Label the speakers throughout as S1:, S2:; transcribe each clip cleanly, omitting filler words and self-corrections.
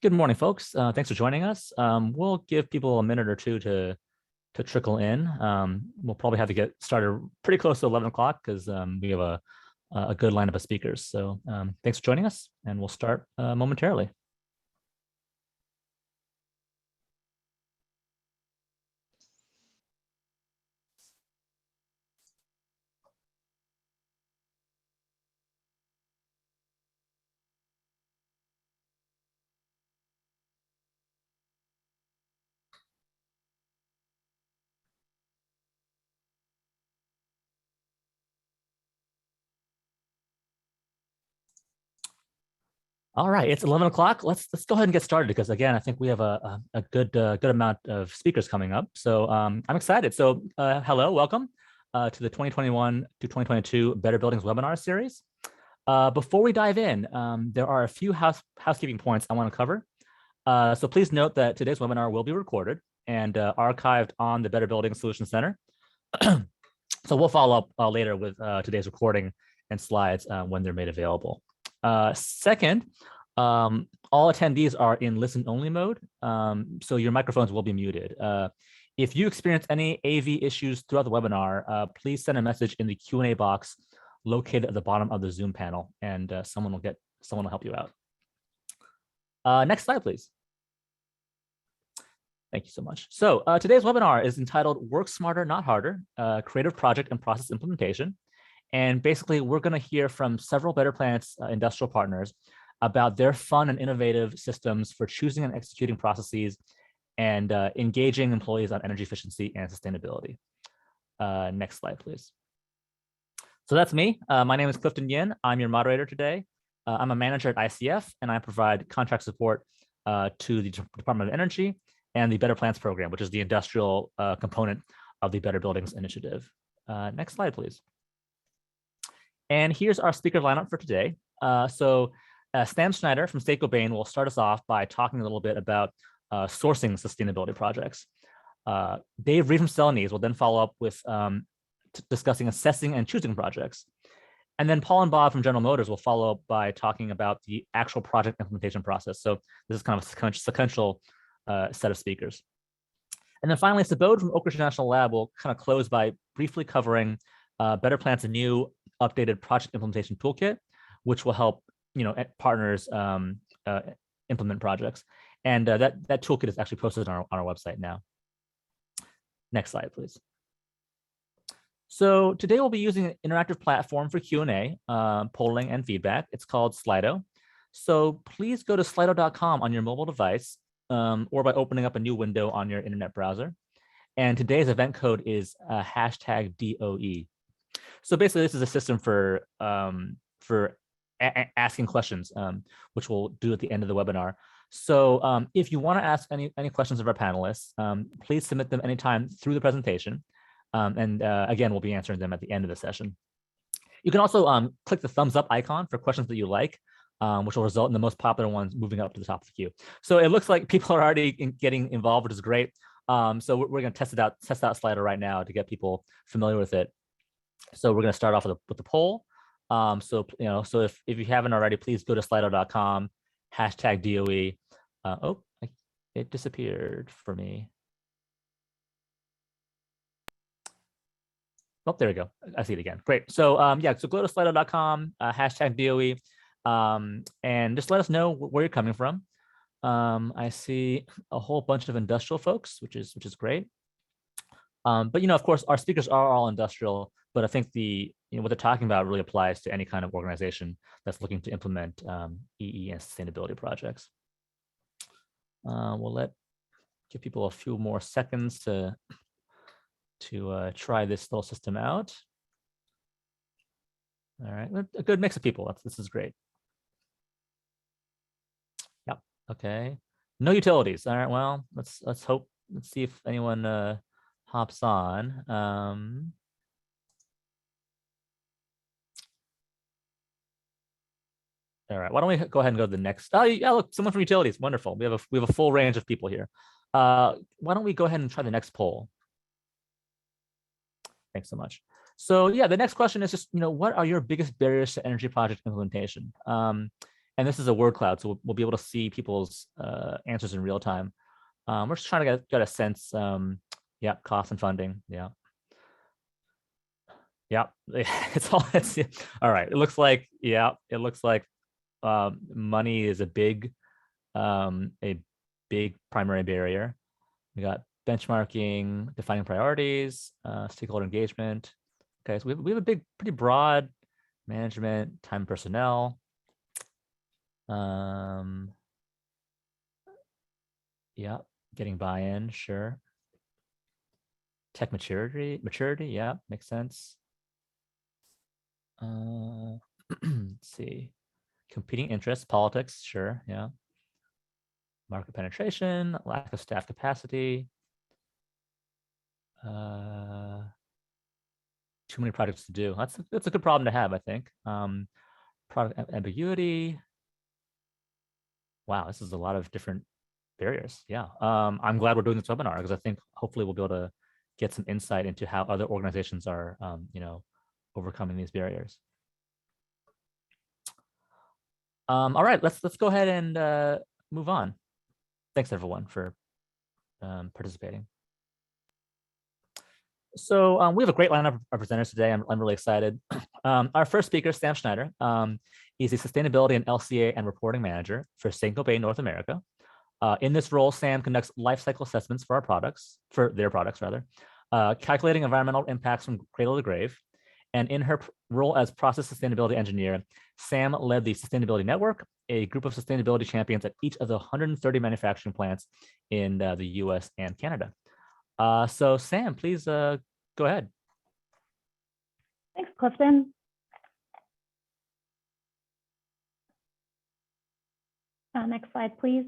S1: Good morning, folks. Thanks for joining us. We'll give people a minute or two to trickle in. We'll probably have to get started pretty close to 11 o'clock because we have a good lineup of speakers. So thanks for joining us, and we'll start momentarily. All right, it's 11 o'clock. Let's go ahead and get started because again, I think we have a good amount of speakers coming up. So I'm excited. So hello, welcome to the 2021 to 2022 Better Buildings webinar series. Before we dive in, there are a few housekeeping points I want to cover. So please note that today's webinar will be recorded and archived on the Better Buildings Solutions Center. So we'll follow up later with today's recording and slides when they're made available. Second, all attendees are in listen-only mode, so your microphones will be muted. If you experience any AV issues throughout the webinar, please send a message in the Q&A box located at the bottom of the Zoom panel, and someone will help you out. Next slide, please. Thank you so much. So today's webinar is entitled "Work Smarter, Not Harder: Creative Project and Process Implementation." And basically, we're going to hear from several Better Plants industrial partners about their fun and innovative systems for choosing and executing processes and engaging employees on energy efficiency and sustainability. Next slide, please. So that's me. My name is Clifton Yin. I'm your moderator today. I'm a manager at ICF, and I provide contract support to the Department of Energy and the Better Plants program, which is the industrial component of the Better Buildings Initiative. Next slide, please. And here's our speaker lineup for today. Stan Schneider from Saco-Bain will start us off by talking a little bit about sourcing sustainability projects. Dave Reed from Celanese will then follow up with discussing assessing and choosing projects. And then Paul and Bob from General Motors will follow up by talking about the actual project implementation process. So this is kind of a sequential set of speakers. And then finally, Subodh from Oak Ridge National Lab will kind of close by briefly covering Better Plant's new updated project implementation toolkit, which will help partners implement projects. And that toolkit is actually posted on our website now. Next slide, please. So today we'll be using an interactive platform for Q&A, polling, and feedback. It's called Slido. So please go to slido.com on your mobile device or by opening up a new window on your internet browser. And today's event code is #DOE. So basically, this is a system for asking questions, which we'll do at the end of the webinar. So if you want to ask any questions of our panelists, please submit them anytime through the presentation. Again, we'll be answering them at the end of the session. You can also click the thumbs up icon for questions that you like, which will result in the most popular ones moving up to the top of the queue. So it looks like people are already getting involved, which is great. So we're going to test out Slido right now to get people familiar with it. So we're going to start off with the poll. So if you haven't already, please go to slido.com, #DOE. It disappeared for me. Oh, there we go. I see it again. Great. So yeah, so go to slido.com, #DOE, and just let us know where you're coming from. I see a whole bunch of industrial folks, which is great. But of course, our speakers are all industrial, but I think what they're talking about really applies to any kind of organization that's looking to implement EE and sustainability projects. We'll give people a few more seconds to try this little system out. All right, a good mix of people. This is great. Yep. Okay. No utilities. All right. Well, let's hope. Let's see if anyone hops on. All right, why don't we go ahead and go to the next? Oh yeah, look, someone from utilities. Wonderful. We have a full range of people here. Why don't we go ahead and try the next poll? Thanks so much. So yeah, the next question is just what are your biggest barriers to energy project implementation? And this is a word cloud, so we'll be able to see people's answers in real time. We're just trying to get a sense. Yeah, cost and funding. Yeah. Yeah, it's all. All right. It looks like, yeah, it looks like money is a big primary barrier. We got benchmarking, defining priorities, stakeholder engagement. Okay, so we have a pretty broad management, time, personnel. Yeah, getting buy-in, sure. Tech maturity, yeah, makes sense. Let's see. Competing interests, politics, sure, yeah. Market penetration, lack of staff capacity. Too many projects to do. That's a good problem to have, I think. Product ambiguity. Wow, this is a lot of different barriers. Yeah. I'm glad we're doing this webinar because I think hopefully we'll be able to get some insight into how other organizations are, overcoming these barriers. All right, let's go ahead and move on. Thanks everyone for participating. So we have a great lineup of presenters today. I'm really excited. Our first speaker, Sam Schneider. He's a sustainability and LCA and reporting manager for Saint-Gobain North America. In this role, Sam conducts life cycle assessments for their products, calculating environmental impacts from cradle to grave. And in her role as process sustainability engineer, Sam led the Sustainability Network, a group of sustainability champions at each of the 130 manufacturing plants in the US and Canada. So Sam, please go ahead.
S2: Thanks, Clifton. Next slide, please.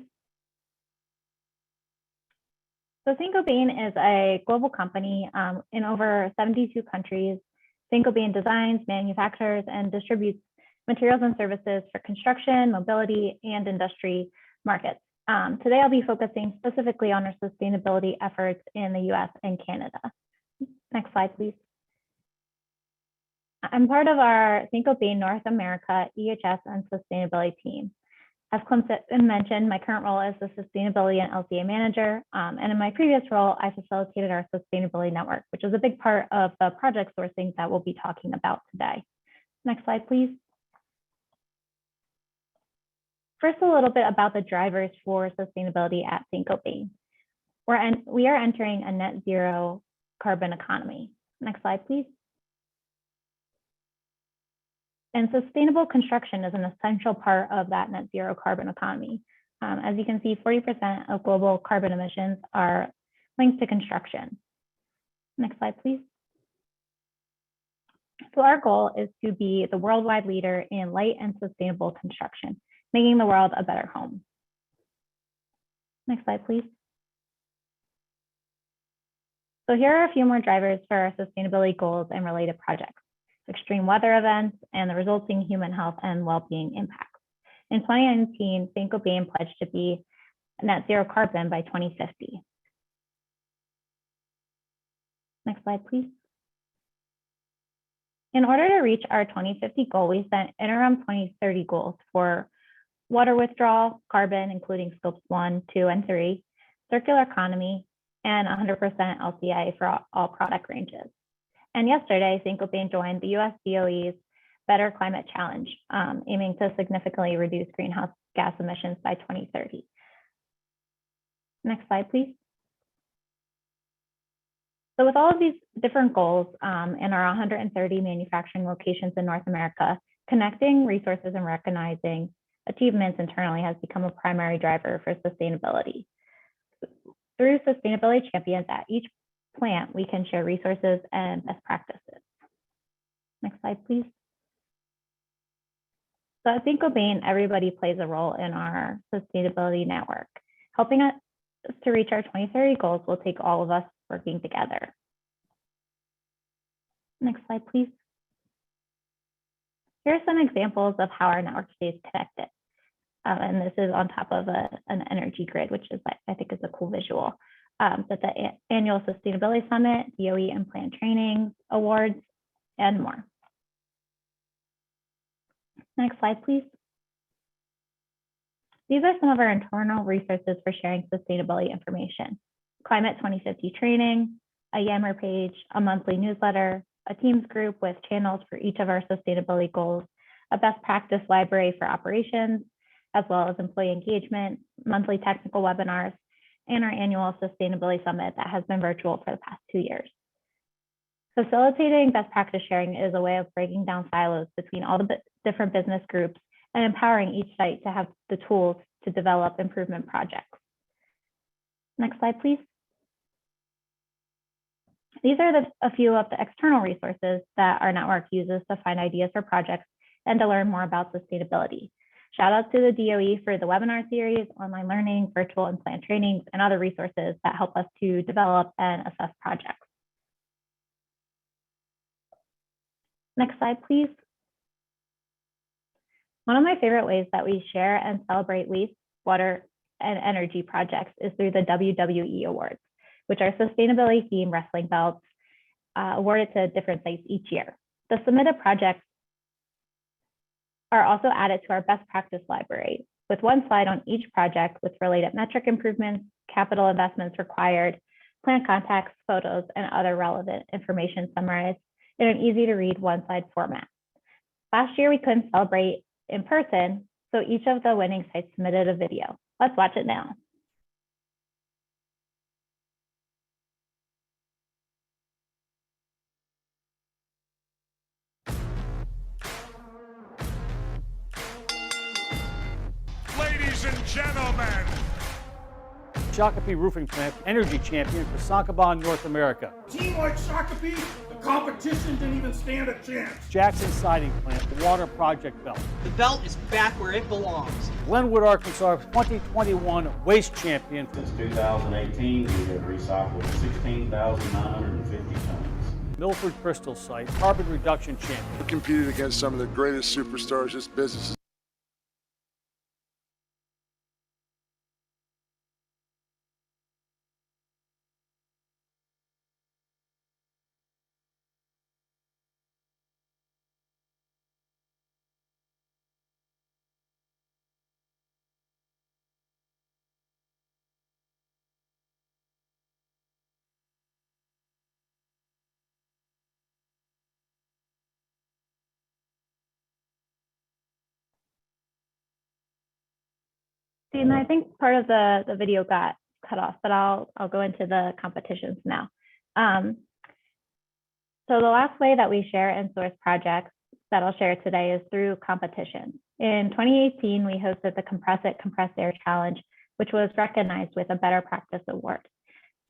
S2: So Saint-Gobain is a global company in over 72 countries. Saint-Gobain designs, manufactures, and distributes materials and services for construction, mobility, and industry markets. Today, I'll be focusing specifically on our sustainability efforts in the US and Canada. Next slide, please. I'm part of our Saint-Gobain North America EHS and sustainability team. As Clifton mentioned, my current role is the Sustainability and LCA Manager, and in my previous role, I facilitated our Sustainability Network, which is a big part of the project sourcing that we'll be talking about today. Next slide, please. First, a little bit about the drivers for sustainability at Saint-Gobain. We are entering a net zero carbon economy. Next slide, please. And sustainable construction is an essential part of that net zero carbon economy. As you can see, 40% of global carbon emissions are linked to construction. Next slide, please. So our goal is to be the worldwide leader in light and sustainable construction, making the world a better home. Next slide, please. So here are a few more drivers for our sustainability goals and related projects: extreme weather events, and the resulting human health and well-being impacts. In 2019, Saint-Gobain pledged to be net zero carbon by 2050. Next slide, please. In order to reach our 2050 goal, we set interim 2030 goals for water withdrawal, carbon, including scopes 1, 2, and 3, circular economy, and 100% LCA for all product ranges. And yesterday, Saint-Gobain joined the US DOE's Better Climate Challenge, aiming to significantly reduce greenhouse gas emissions by 2030. Next slide, please. So with all of these different goals in our 130 manufacturing locations in North America, connecting resources and recognizing achievements internally has become a primary driver for sustainability. Through sustainability champions at each plant, we can share resources and best practices. Next slide, please. So at Saint-Gobain, everybody plays a role in our sustainability network. Helping us to reach our 2030 goals will take all of us working together. Next slide, please. Here are some examples of how our network stays connected. And this is on top of an energy grid, which is, I think, is a cool visual. But the annual Sustainability Summit, DOE and plant trainings, awards, and more. Next slide, please. These are some of our internal resources for sharing sustainability information: Climate 2050 training, a Yammer page, a monthly newsletter, a Teams group with channels for each of our sustainability goals, a best practice library for operations, as well as employee engagement, monthly technical webinars, and our annual sustainability summit that has been virtual for the past 2 years. Facilitating best practice sharing is a way of breaking down silos between all the different business groups and empowering each site to have the tools to develop improvement projects. Next slide, please. These are a few of the external resources that our network uses to find ideas for projects and to learn more about sustainability. Shout out to the DOE for the webinar series, online learning, virtual and planned trainings, and other resources that help us to develop and assess projects. Next slide, please. One of my favorite ways that we share and celebrate waste, water, and energy projects is through the Wwe Awards, which are sustainability themed wrestling belts awarded to different sites each year. The submitted projects are also added to our best practice library, with one slide on each project with related metric improvements, capital investments required, plant contacts, photos, and other relevant information summarized in an easy to read one-slide format. Last year, we couldn't celebrate in person, so each of the winning sites submitted a video. Let's watch it now.
S3: Ladies and gentlemen,
S4: Shakopee Roofing Plant, energy champion for Sankabon, North America.
S3: team like Shakopee, the competition didn't even stand a chance.
S4: Jackson Siding Plant, the water project belt.
S5: The belt is back where it belongs.
S4: Glenwood, Arkansas, 2021 waste champion.
S6: Since 2018, we have recycled 16,950 tons.
S4: Milford Crystal Site, carbon reduction champion.
S7: We competed against some of the greatest superstars this business has.
S2: And I think part of the video got cut off, but I'll go into the competitions now. So the last way that we share and source projects that I'll share today is through competition. In 2018, we hosted the Compress It, Compress Air Challenge, which was recognized with a Better Practice Award.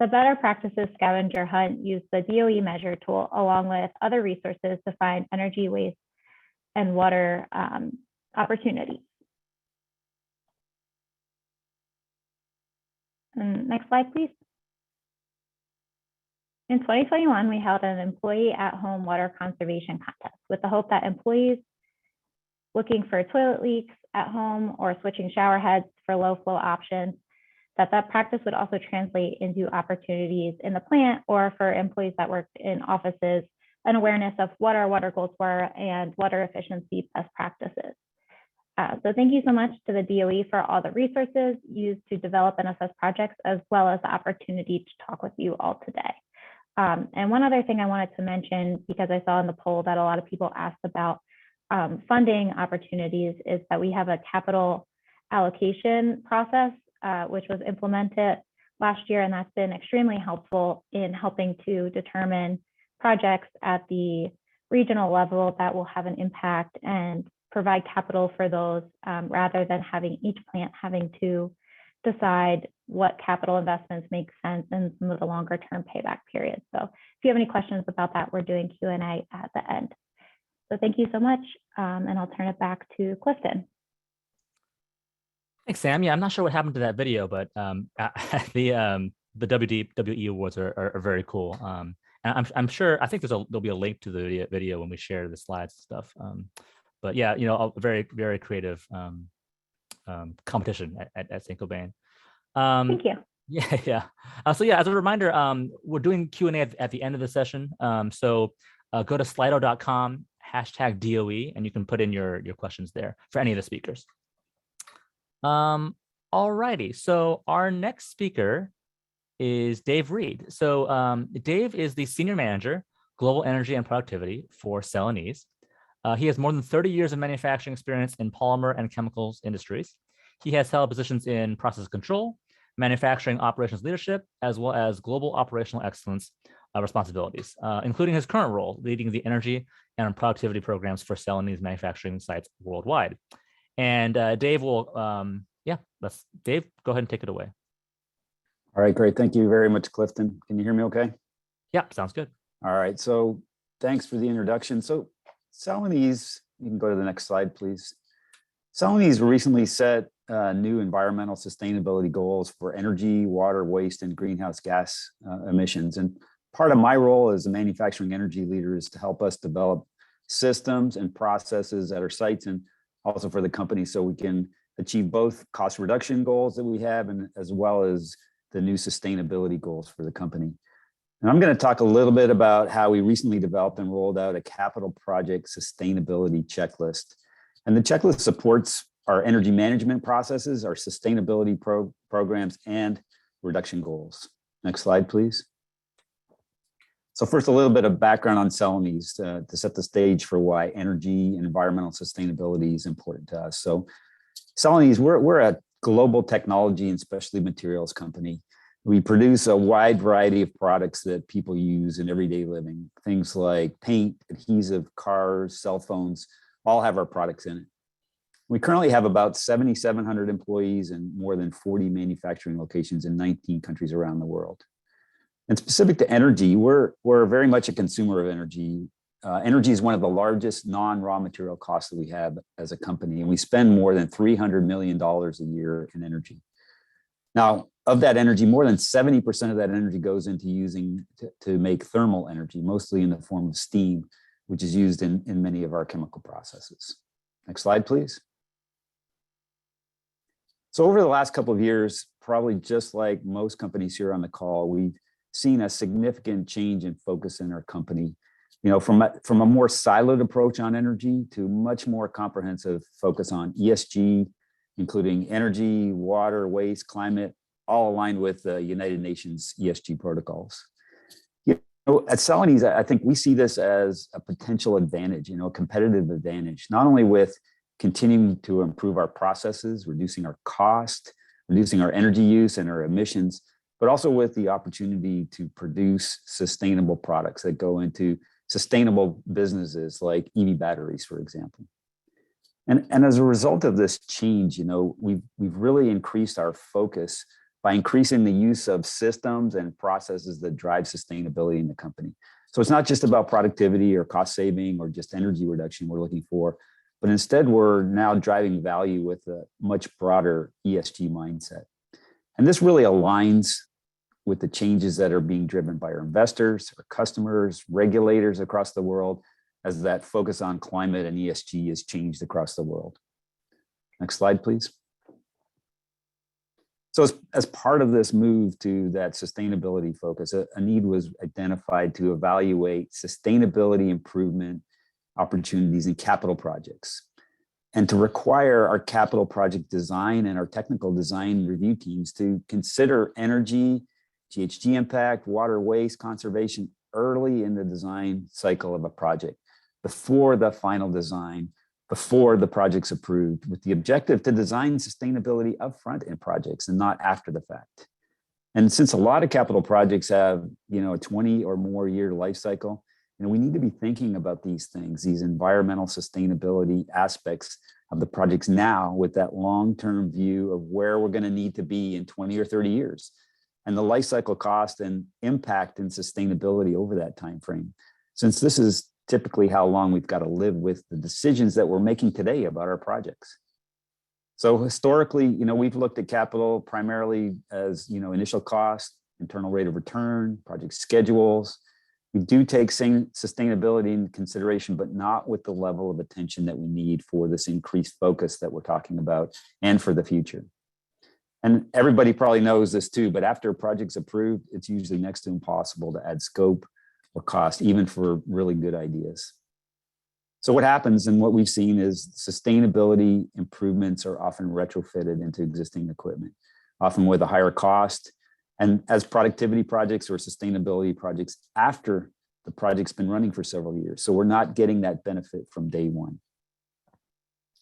S2: The Better Practices scavenger hunt used the DOE measure tool along with other resources to find energy, waste, and water opportunities. And next slide, please. In 2021, we held an employee at-home water conservation contest with the hope that employees looking for toilet leaks at home or switching shower heads for low flow options, that practice would also translate into opportunities in the plant or for employees that worked in offices, an awareness of what our water goals were and water efficiency best practices. So thank you so much to the DOE for all the resources used to develop and assess projects, as well as the opportunity to talk with you all today. And one other thing I wanted to mention, because I saw in the poll that a lot of people asked about funding opportunities, is that we have a capital allocation process, which was implemented last year, and that's been extremely helpful in helping to determine projects at the regional level that will have an impact and provide capital for those, rather than having each plant having to decide what capital investments make sense in some of the longer term payback periods. So if you have any questions about that, we're doing Q&A at the end. So thank you so much, and I'll turn it back to Clifton.
S1: Thanks, Sam. Yeah, I'm not sure what happened to that video, but the WE Awards are very cool. And I'm sure, I think there'll be a link to the video when we share the slides and stuff. But yeah, you know, a very, very creative competition at Saint-Gobain.
S2: Thank you.
S1: Yeah. So yeah, as a reminder, we're doing Q&A at the end of the session. So go to slido.com, #DOE, and you can put in your questions there for any of the speakers. Alrighty, so our next speaker is Dave Reed. So Dave is the Senior Manager, Global Energy and Productivity for Celanese. He has more than 30 years of manufacturing experience in polymer and chemicals industries. He has held positions in process control, manufacturing operations leadership, as well as global operational excellence responsibilities, including his current role leading the energy and productivity programs for Celanese manufacturing sites worldwide. And Dave will, Dave, go ahead and take it away.
S8: All right, great. Thank you very much, Clifton. Can you hear me okay?
S1: Yeah, sounds good.
S8: All right, so thanks for the introduction. So Celanese, you can go to the next slide, please. Celanese recently set new environmental sustainability goals for energy, water, waste, and greenhouse gas emissions. And part of my role as a manufacturing energy leader is to help us develop systems and processes at our sites and also for the company so we can achieve both cost reduction goals that we have and as well as the new sustainability goals for the company. And I'm going to talk a little bit about how we recently developed and rolled out a capital project sustainability checklist. And the checklist supports our energy management processes, our sustainability programs, and reduction goals. Next slide, please. So first, a little bit of background on Celanese to set the stage for why energy and environmental sustainability is important to us. So Celanese, we're a global technology and specialty materials company. We produce a wide variety of products that people use in everyday living. Things like paint, adhesive, cars, cell phones, all have our products in it. We currently have about 7,700 employees and more than 40 manufacturing locations in 19 countries around the world. And specific to energy, we're very much a consumer of energy. Energy is one of the largest non-raw material costs that we have as a company, and we spend more than $300 million a year in energy. Now, of that energy, more than 70% of that energy goes into using to make thermal energy, mostly in the form of steam, which is used in many of our chemical processes. Next slide, please. So over the last couple of years, probably just like most companies here on the call, we've seen a significant change in focus in our company. You know, from a more siloed approach on energy to much more comprehensive focus on ESG, including energy, water, waste, climate, all aligned with the United Nations ESG protocols. You know, at Celanese, I think we see this as a potential advantage, you know, a competitive advantage, not only with continuing to improve our processes, reducing our cost, reducing our energy use and our emissions, but also with the opportunity to produce sustainable products that go into sustainable businesses like EV batteries, for example. And as a result of this change, you know, we've really increased our focus by increasing the use of systems and processes that drive sustainability in the company. So it's not just about productivity or cost saving or just energy reduction we're looking for, but instead we're now driving value with a much broader ESG mindset. And this really aligns with the changes that are being driven by our investors, our customers, regulators across the world, as that focus on climate and ESG has changed across the world. Next slide, please. So as part of this move to that sustainability focus, a need was identified to evaluate sustainability improvement opportunities in capital projects, and to require our capital project design and our technical design review teams to consider energy, GHG impact, water, waste, conservation early in the design cycle of a project, before the final design, before the project's approved, with the objective to design sustainability upfront in projects and not after the fact. And since a lot of capital projects have, you know, a 20 or more year life cycle, you know, we need to be thinking about these things, these environmental sustainability aspects of the projects now with that long-term view of where we're going to need to be in 20 or 30 years. And the life cycle cost and impact and sustainability over that time frame, since this is typically how long we've got to live with the decisions that we're making today about our projects. So historically, you know, we've looked at capital primarily as, you know, initial cost, internal rate of return, project schedules. We do take sustainability into consideration, but not with the level of attention that we need for this increased focus that we're talking about and for the future. And everybody probably knows this too, but after a project's approved, it's usually next to impossible to add scope or cost, even for really good ideas. So what happens and what we've seen is sustainability improvements are often retrofitted into existing equipment, often with a higher cost, and as productivity projects or sustainability projects after the project's been running for several years. So we're not getting that benefit from day one.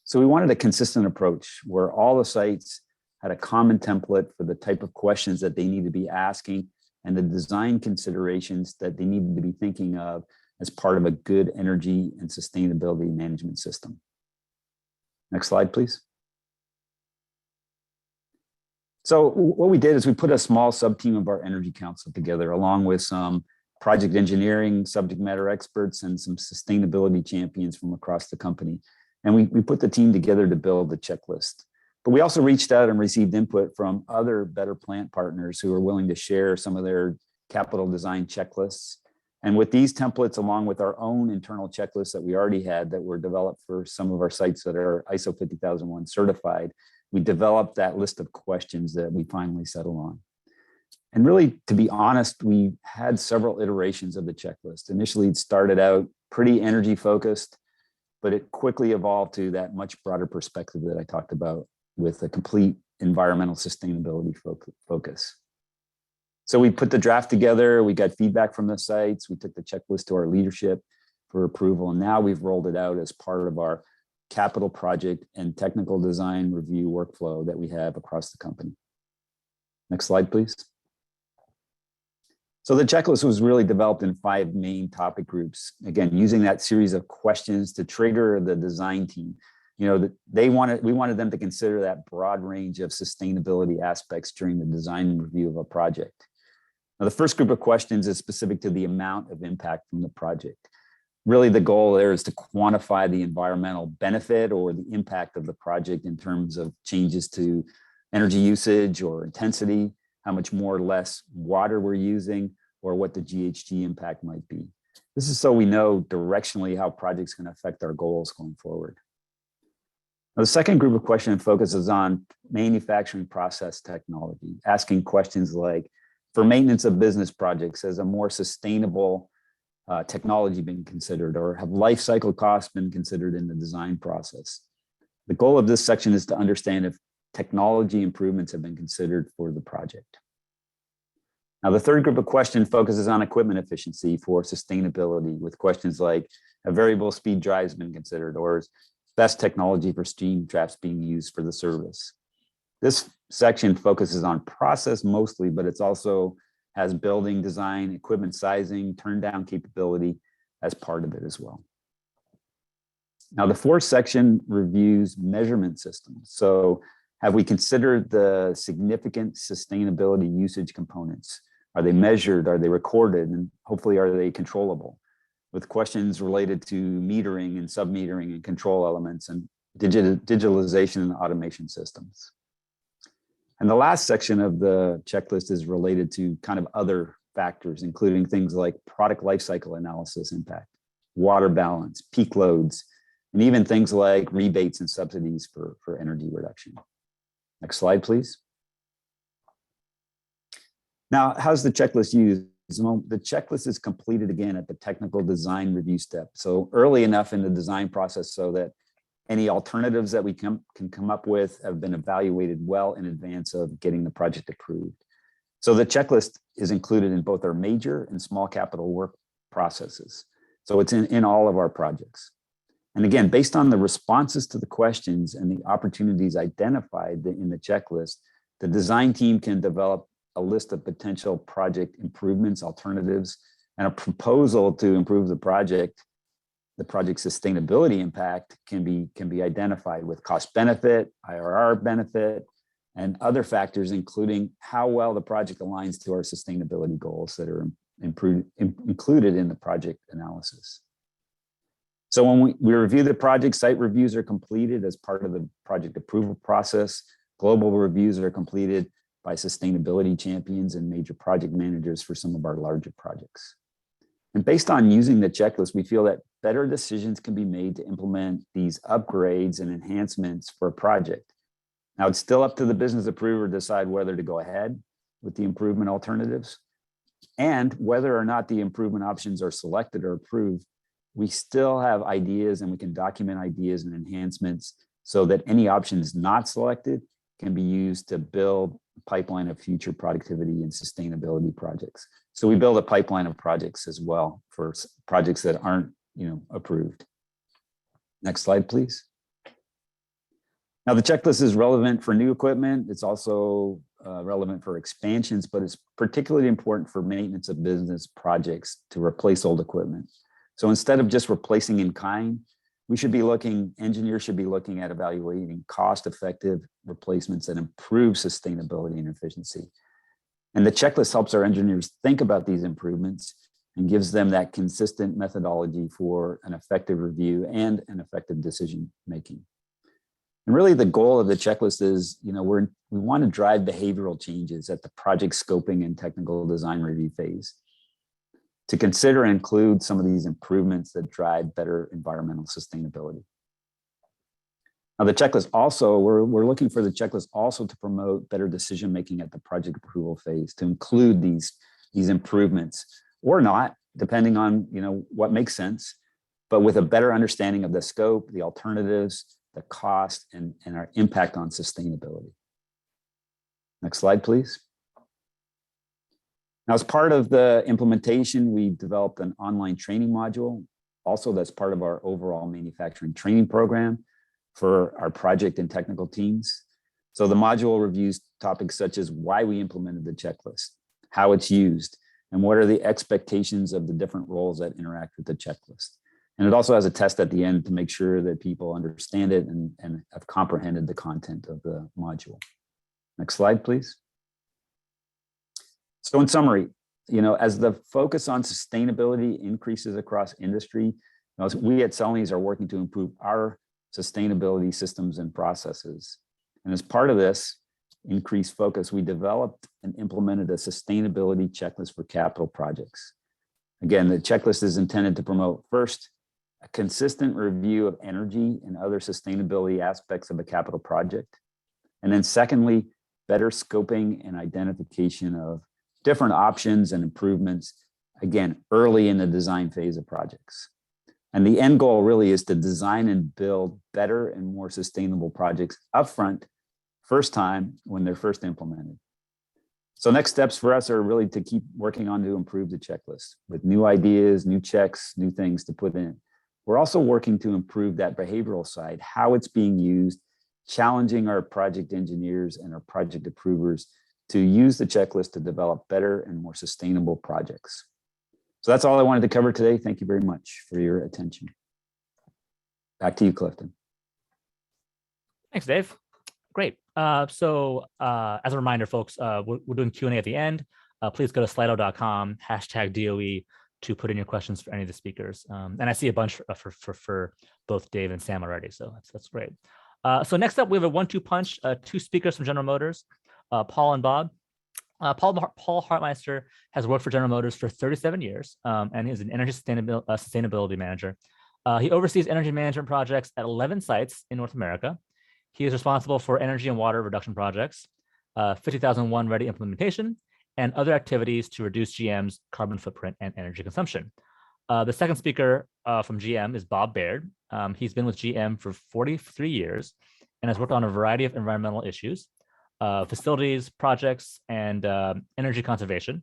S8: So we wanted a consistent approach where all the sites had a common template for the type of questions that they need to be asking and the design considerations that they needed to be thinking of as part of a good energy and sustainability management system. Next slide, please. So what we did is we put a small sub-team of our Energy Council together, along with some project engineering, subject matter experts, and some sustainability champions from across the company. And we put the team together to build the checklist. But we also reached out and received input from other Better Plant partners who are willing to share some of their capital design checklists. And with these templates, along with our own internal checklists that we already had that were developed for some of our sites that are ISO 50001 certified, we developed that list of questions that we finally settled on. And really, to be honest, we had several iterations of the checklist. Initially, it started out pretty energy focused, but it quickly evolved to that much broader perspective that I talked about with a complete environmental sustainability focus. So we put the draft together, we got feedback from the sites, we took the checklist to our leadership for approval, and now we've rolled it out as part of our capital project and technical design review workflow that we have across the company. Next slide, please. So the checklist was really developed in 5 main topic groups. Again, using that series of questions to trigger the design team. You know, we wanted them to consider that broad range of sustainability aspects during the design review of a project. Now, the first group of questions is specific to the amount of impact from the project. Really, the goal there is to quantify the environmental benefit or the impact of the project in terms of changes to energy usage or intensity, how much more or less water we're using, or what the GHG impact might be. This is so we know directionally how projects can affect our goals going forward. Now, the second group of questions focuses on manufacturing process technology, asking questions like, for maintenance of business projects, has a more sustainable technology been considered, or have life cycle costs been considered in the design process? The goal of this section is to understand if technology improvements have been considered for the project. Now, the third group of questions focuses on equipment efficiency for sustainability, with questions like, have variable speed drives been considered, or is best technology for steam traps being used for the service? This section focuses on process mostly, but it's also has building design, equipment sizing, turn down capability as part of it as well. Now, the fourth section reviews measurement systems. So have we considered the significant sustainability usage components? Are they measured? Are they recorded? And hopefully, are they controllable? With questions related to metering and sub-metering and control elements and digitalization and automation systems. And the last section of the checklist is related to kind of other factors, including things like product lifecycle analysis impact, water balance, peak loads, and even things like rebates and subsidies for energy reduction. Next slide, please. Now, how's the checklist used? Well, the checklist is completed again at the technical design review step. So early enough in the design process so that any alternatives that we can come up with have been evaluated well in advance of getting the project approved. So the checklist is included in both our major and small capital work processes. So it's in all of our projects. And again, based on the responses to the questions and the opportunities identified in the checklist, the design team can develop a list of potential project improvements, alternatives, and a proposal to improve the project. The project's sustainability impact can be identified with cost benefit, IRR benefit, and other factors, including how well the project aligns to our sustainability goals that are included in the project analysis. So when we review the project, site reviews are completed as part of the project approval process. Global reviews are completed by sustainability champions and major project managers for some of our larger projects. And based on using the checklist, we feel that better decisions can be made to implement these upgrades and enhancements for a project. Now, it's still up to the business approver to decide whether to go ahead with the improvement alternatives and whether or not the improvement options are selected or approved. we still have ideas and we can document ideas and enhancements so that any options not selected can be used to build a pipeline of future productivity and sustainability projects. So we build a pipeline of projects as well for projects that aren't, approved. Next slide, please. Now the checklist is relevant for new equipment. It's also relevant for expansions, but it's particularly important for maintenance of business projects to replace old equipment. So instead of just replacing in kind, engineers should be looking at evaluating cost-effective replacements that improve sustainability and efficiency. And the checklist helps our engineers think about these improvements and gives them that consistent methodology for an effective review and an effective decision making. And really the goal of the checklist is, we want to drive behavioral changes at the project scoping and technical design review phase to consider and include some of these improvements that drive better environmental sustainability. Now the checklist also, we're looking for the checklist also to promote better decision-making at the project approval phase, to include these improvements or not, depending on what makes sense, but with a better understanding of the scope, the alternatives, the cost, and our impact on sustainability. Next slide, please. Now, as part of the implementation, we developed an online training module. Also, that's part of our overall manufacturing training program for our project and technical teams. So the module reviews topics such as why we implemented the checklist, how it's used, and what are the expectations of the different roles that interact with the checklist. And it also has a test at the end to make sure that people understand it and have comprehended the content of the module. Next slide, please. So in summary, as the focus on sustainability increases across industry, we at Celanese are working to improve our sustainability systems and processes. And as part of this increased focus, we developed and implemented a sustainability checklist for capital projects. Again, the checklist is intended to promote, first, a consistent review of energy and other sustainability aspects of a capital project. And then secondly, better scoping and identification of different options and improvements, again, early in the design phase of projects. And the end goal really is to design and build better and more sustainable projects upfront, first time when they're first implemented. So next steps for us are really to keep working on to improve the checklist with new ideas, new checks, new things to put in. We're also working to improve that behavioral side, how it's being used, challenging our project engineers and our project approvers to use the checklist to develop better and more sustainable projects. So that's all I wanted to cover today. Thank you very much for your attention. Back to you, Clifton.
S1: Thanks, Dave. Great. So as a reminder, folks, we're doing Q&A at the end. Please go to slido.com, #DOE to put in your questions for any of the speakers. And I see a bunch for both Dave and Sam already, so that's great. So next up, we have a 1-2 punch, 2 speakers from General Motors, Paul and Bob. Paul Hartmeister has worked for General Motors for 37 years and is an energy sustainability manager. He oversees energy management projects at 11 sites in North America. He is responsible for energy and water reduction projects, 50,001 ready implementation, and other activities to reduce GM's carbon footprint and energy consumption. The second speaker from GM is Bob Baird. He's been with GM for 43 years and has worked on a variety of environmental issues, facilities, projects, and energy conservation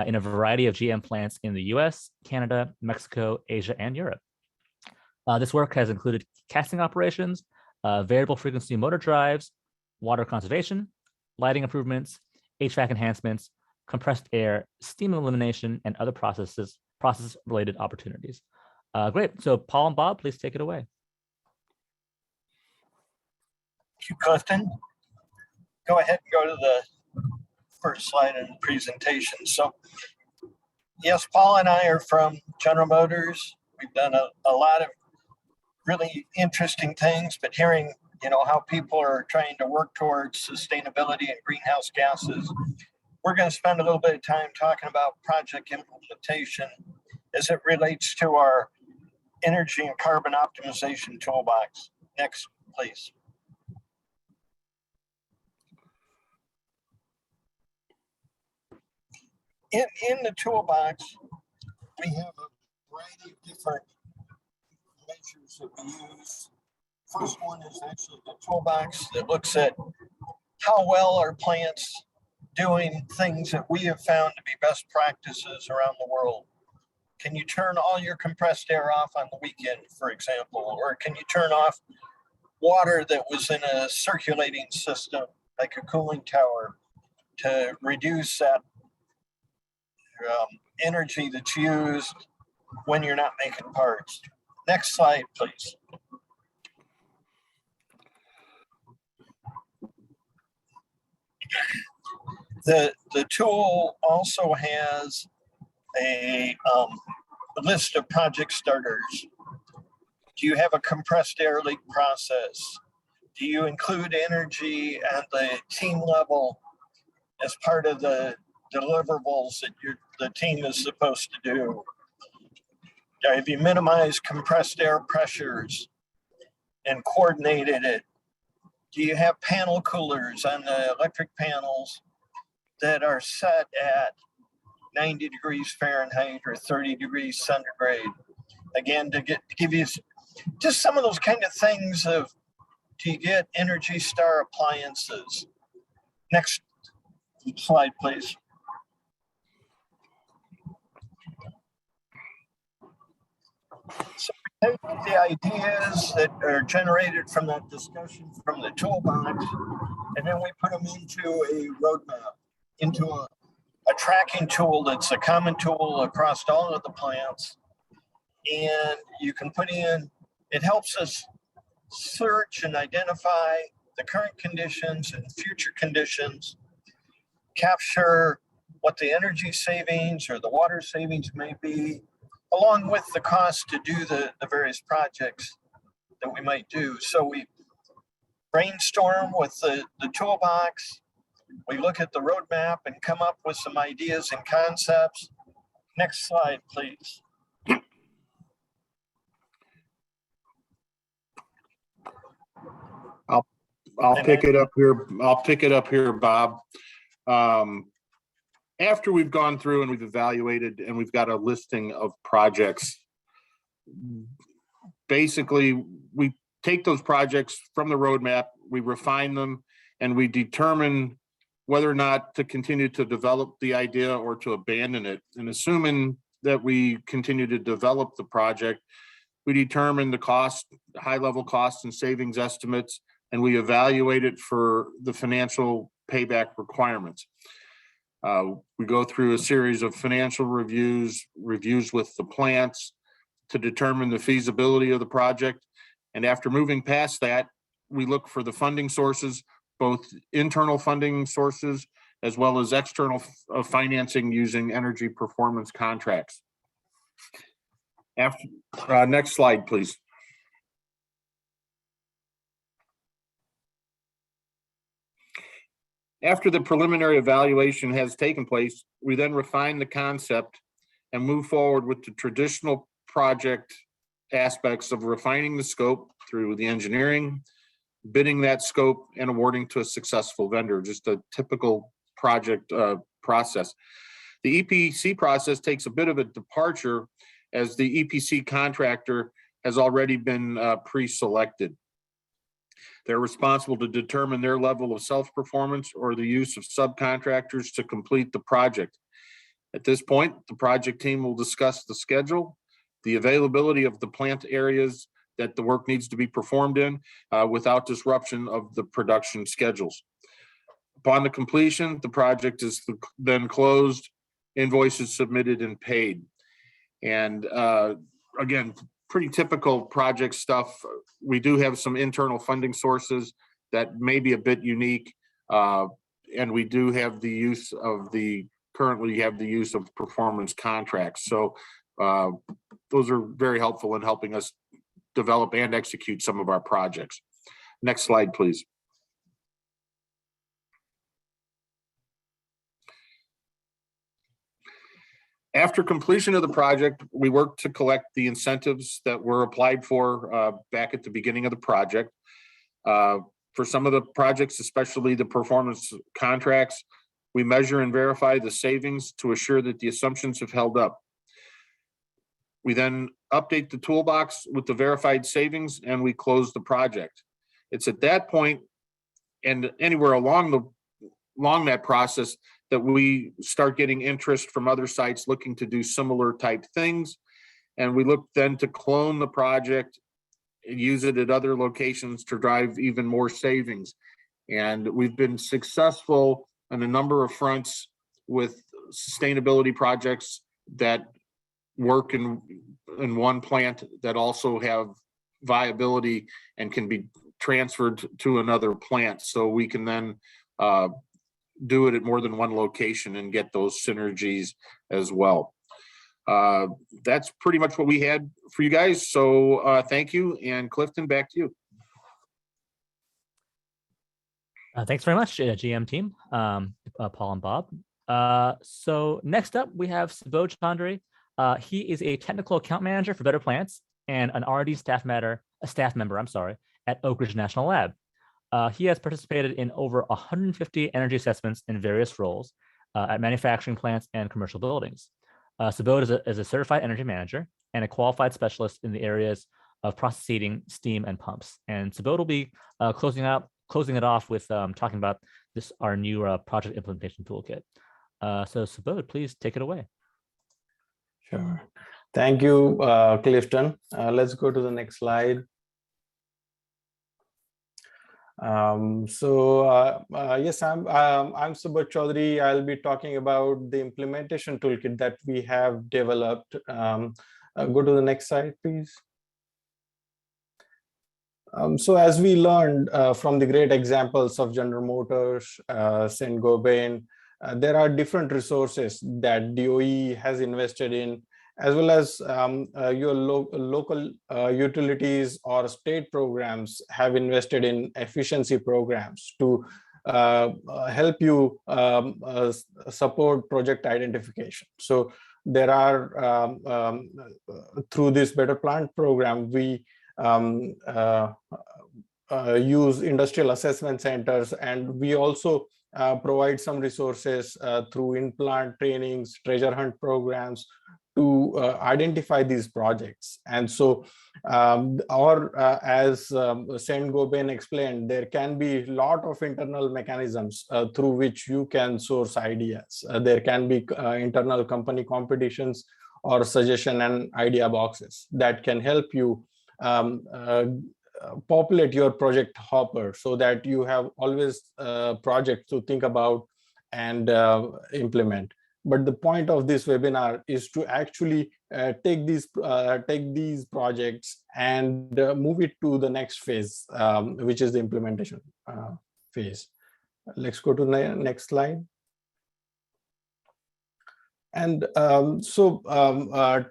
S1: in a variety of GM plants in the US, Canada, Mexico, Asia, and Europe. This work has included casting operations, variable frequency motor drives, water conservation, lighting improvements, HVAC enhancements, compressed air, steam elimination, and other process-related opportunities. Great. So Paul and Bob, please take it away.
S9: Thank you, Clifton. Go ahead and go to the first slide in the presentation. So yes, Paul and I are from General Motors. We've done a lot of really interesting things, but hearing how people are trying to work towards sustainability and greenhouse gases, we're going to spend a little bit of time talking about project implementation as it relates to our energy and carbon optimization toolbox. Next, please. In the toolbox, we have a variety of different measures that we use. First one is actually the toolbox that looks at how well are plants doing things that we have found to be best practices around the world. Can you turn all your compressed air off on the weekend, for example? Or can you turn off water that was in a circulating system, like a cooling tower, to reduce that energy that's used when you're not making parts? Next slide, please. The tool also has a list of project starters. Do you have a compressed air leak process? Do you include energy at the team level as part of the deliverables that the team is supposed to do? Have you minimized compressed air pressures and coordinated it? Do you have panel coolers on the electric panels that are set at 90 degrees Fahrenheit or 30 degrees centigrade? Again, to give you just some of those kind of things of, do you get Energy Star appliances? Next slide, please. So we take the ideas that are generated from that discussion from the toolbox, and then we put them into a roadmap, into a tracking tool that's a common tool across all of the plants. And you can put in, it helps us search and identify the current conditions and future conditions, capture what the energy savings or the water savings may be, along with the cost to do the various projects that we might do. So we brainstorm with the toolbox, we look at the roadmap and come up with some ideas and concepts. Next slide, please.
S10: I'll pick it up here. I'll pick it up here, Bob. After we've gone through and we've evaluated and we've got a listing of projects, basically we take those projects from the roadmap, we refine them, and we determine whether or not to continue to develop the idea or to abandon it. And assuming that we continue to develop the project, we determine the cost, high-level costs and savings estimates, and we evaluate it for the financial payback requirements. We go through a series of financial reviews with the plants to determine the feasibility of the project. And after moving past that, we look for the funding sources, both internal funding sources as well as external financing using energy performance contracts. Next slide, please. After the preliminary evaluation has taken place, we then refine the concept and move forward with the traditional project aspects of refining the scope through the engineering, bidding that scope, and awarding to a successful vendor, just a typical project process. The EPC process takes a bit of a departure as the EPC contractor has already been pre-selected. They're responsible to determine their level of self-performance or the use of subcontractors to complete the project. At this point, the project team will discuss the schedule, the availability of the plant areas that the work needs to be performed in without disruption of the production schedules. Upon the completion, the project is then closed, invoices submitted and paid. And again, pretty typical project stuff. We do have some internal funding sources that may be a bit unique. And we do have the use of currently have the use of performance contracts. So those are very helpful in helping us develop and execute some of our projects. Next slide, please. After completion of the project, we work to collect the incentives that were applied for back at the beginning of the project. For some of the projects, especially the performance contracts, we measure and verify the savings to assure that the assumptions have held up. We then update the toolbox with the verified savings, and we close the project. It's at that point and anywhere along that process that we start getting interest from other sites looking to do similar type things. And we look then to clone the project and use it at other locations to drive even more savings. And we've been successful on a number of fronts with sustainability projects that work in one plant that also have viability and can be transferred to another plant. So we can then do it at more than one location and get those synergies as well. That's pretty much what we had for you guys. So thank you. And Clifton, back to you.
S1: Thanks very much, GM team, Paul and Bob. So next up, we have Subodh Chandri. He is a technical account manager for Better Plants and an R&D staff member, at Oak Ridge National Lab. He has participated in over 150 energy assessments in various roles at manufacturing plants and commercial buildings. Subodh is a certified energy manager and a qualified specialist in the areas of process heating, steam, and pumps. And Subodh will be closing it off with talking about our new project implementation toolkit. So Subodh, please take it away.
S11: Sure. Thank you, Clifton. Let's go to the next slide. Yes, I'm Subodh Chaudhary. I'll be talking about the implementation toolkit that we have developed. Go to the next slide, please. So as we learned from the great examples of General Motors, Saint-Gobain, there are different resources that DOE has invested in, as well as your local utilities or state programs have invested in efficiency programs to help you support project identification. So there are, through this Better Plant program, we use industrial assessment centers, and we also provide some resources through in-plant trainings, treasure hunt programs to identify these projects. And so, as Saint-Gobain explained, there can be a lot of internal mechanisms through which you can source ideas. There can be internal company competitions or suggestion and idea boxes that can help you populate your project hopper so that you have always projects to think about and implement. But the point of this webinar is to actually take these projects and move it to the next phase, which is the implementation phase. Let's go to the next slide. And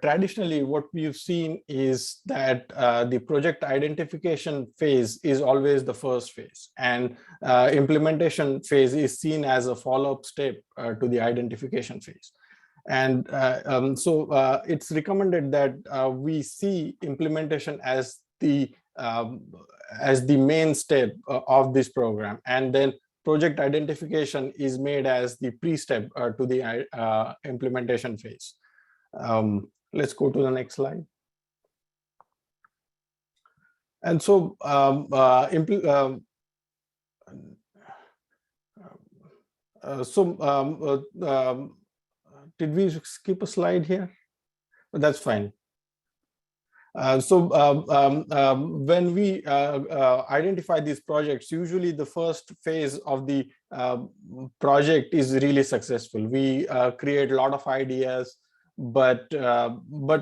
S11: traditionally, what we've seen is that the project identification phase is always the first phase, and implementation phase is seen as a follow-up step to the identification phase. And it's recommended that we see implementation as the main step of this program, and then project identification is made as the pre-step to the implementation phase. Let's go to the next slide. And so, did we skip a slide here? That's fine. When we identify these projects, usually the first phase of the project is really successful. We create a lot of ideas, but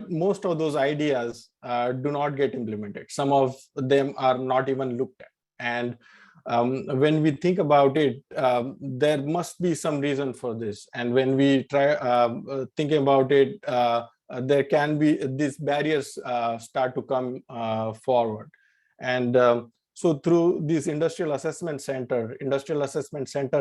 S11: most of those ideas do not get implemented. Some of them are not even looked at. And when we think about it, there must be some reason for this. And when we try thinking about it, there can be these barriers start to come forward. And so through this Industrial Assessment Center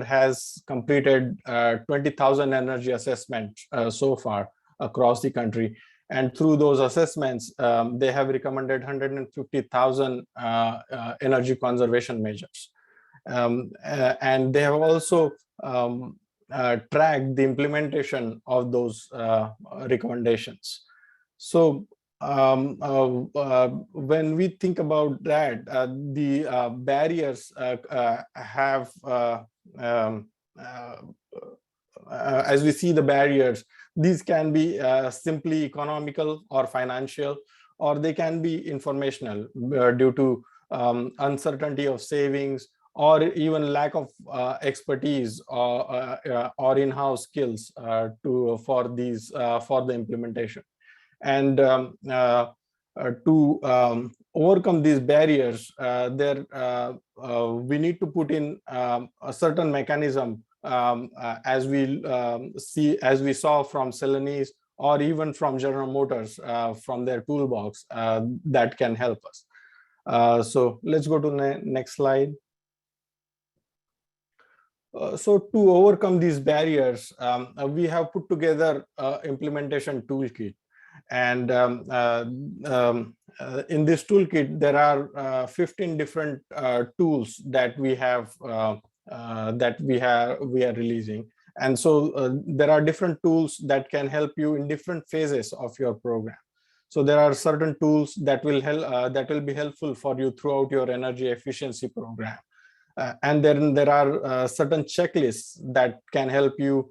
S11: has completed 20,000 energy assessments so far across the country. And through those assessments, they have recommended 150,000 energy conservation measures. And they have also track the implementation of those recommendations. So when we think about that, the barriers have, as we see the barriers, these can be simply economical or financial, or they can be informational due to uncertainty of savings, or even lack of expertise or in-house skills for the implementation. And to overcome these barriers, we need to put in a certain mechanism, as we saw from Celanese or even from General Motors from their toolbox, that can help us. So let's go to the next slide. So to overcome these barriers, we have put together implementation toolkit. And in this toolkit, there are 15 different tools that we are releasing. And so there are different tools that can help you in different phases of your program. So there are certain tools that will be helpful for you throughout your energy efficiency program. And then there are certain checklists that can help you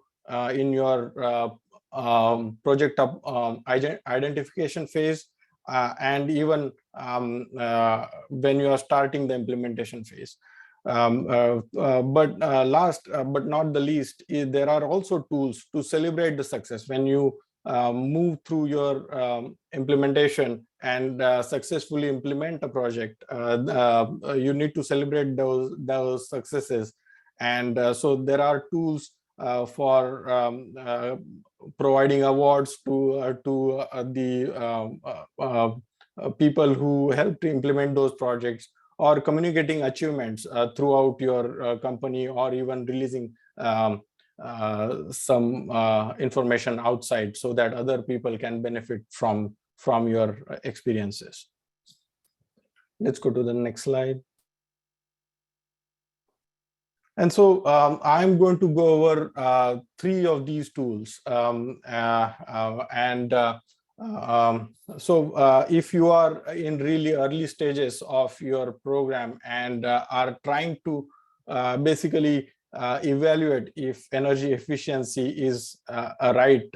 S11: in your project identification phase, and even when you are starting the implementation phase. But last but not the least, there are also tools to celebrate the success. When you move through your implementation and successfully implement a project, you need to celebrate those successes. And so there are tools for providing awards to the people who help to implement those projects, or communicating achievements throughout your company, or even releasing some information outside so that other people can benefit from your experiences. Let's go to the next slide. And so I'm going to go over 3 of these tools. So if you are in really early stages of your program and are trying to basically evaluate if energy efficiency is a right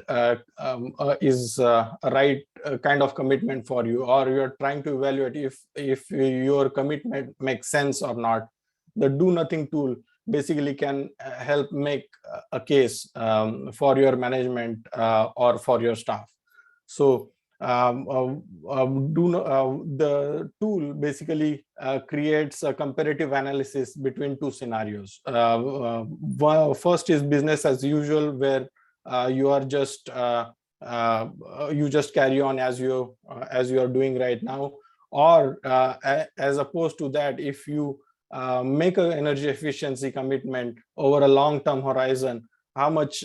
S11: kind of commitment for you, or you're trying to evaluate if your commitment makes sense or not, the Do Nothing tool basically can help make a case for your management or for your staff. So the tool basically creates a comparative analysis between 2 scenarios. First is business as usual, where you are just you just carry on as you are doing right now, or as opposed to that, if you make an energy efficiency commitment over a long-term horizon, how much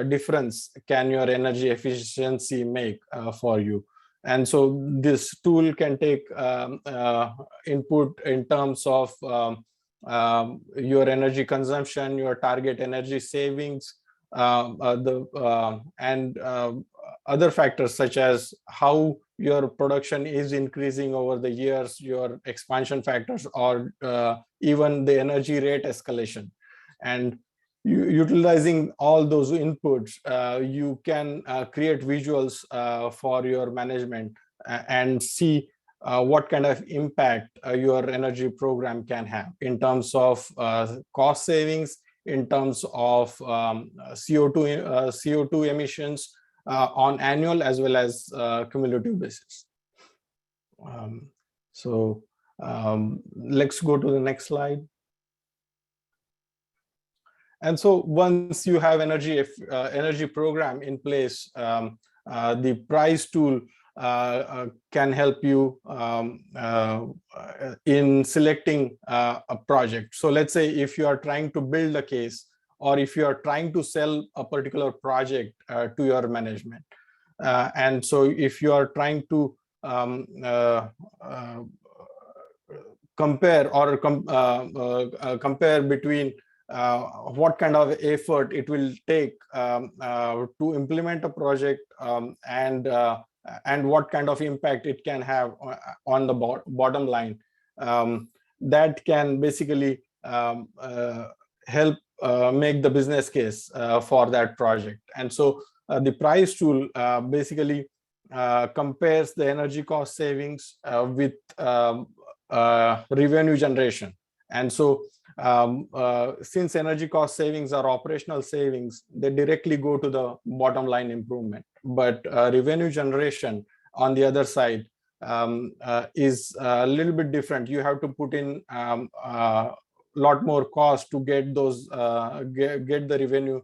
S11: difference can your energy efficiency make for you? And so this tool can take input in terms of your energy consumption, your target energy savings, and other factors such as how your production is increasing over the years, your expansion factors, or even the energy rate escalation. And utilizing all those inputs, you can create visuals for your management and see what kind of impact your energy program can have in terms of cost savings, in terms of CO2 emissions on annual as well as cumulative basis. Let's go to the next slide. And so once you have energy program in place, the price tool can help you in selecting a project. So let's say if you are trying to build a case, or if you are trying to sell a particular project to your management. And so if you are trying to compare between what kind of effort it will take to implement a project and and what kind of impact it can have on the bottom line. That can basically help make the business case for that project. And so the price tool basically compares the energy cost savings with revenue generation. And so since energy cost savings are operational savings, they directly go to the bottom line improvement. But revenue generation on the other side is a little bit different. You have to put in lot more cost to get those get the revenue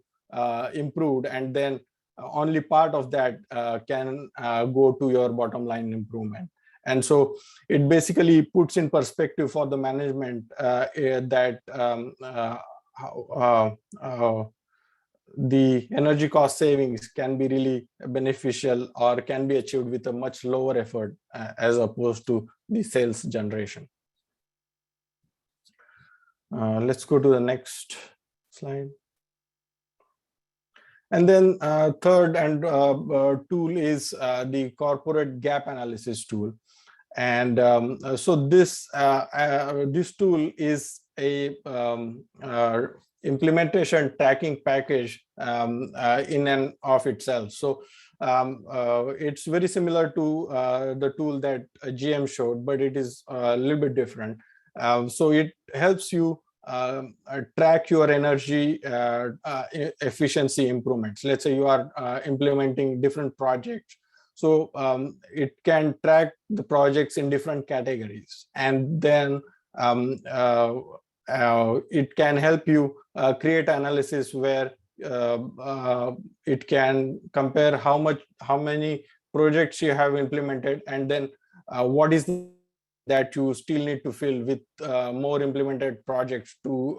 S11: improved, and then only part of that can go to your bottom line improvement. And so it basically puts in perspective for the management that the energy cost savings can be really beneficial or can be achieved with a much lower effort as opposed to the sales generation. Let's go to the next slide. And then third and tool is the corporate gap analysis tool. And so this tool is a implementation tracking package in and of itself. So it's very similar to the tool that GM showed, but it is a little bit different. So it helps you track your energy efficiency improvements. Let's say you are implementing different projects. So it can track the projects in different categories, and then it can help you create analysis where it can compare how many projects you have implemented, and then what is that you still need to fill with more implemented projects to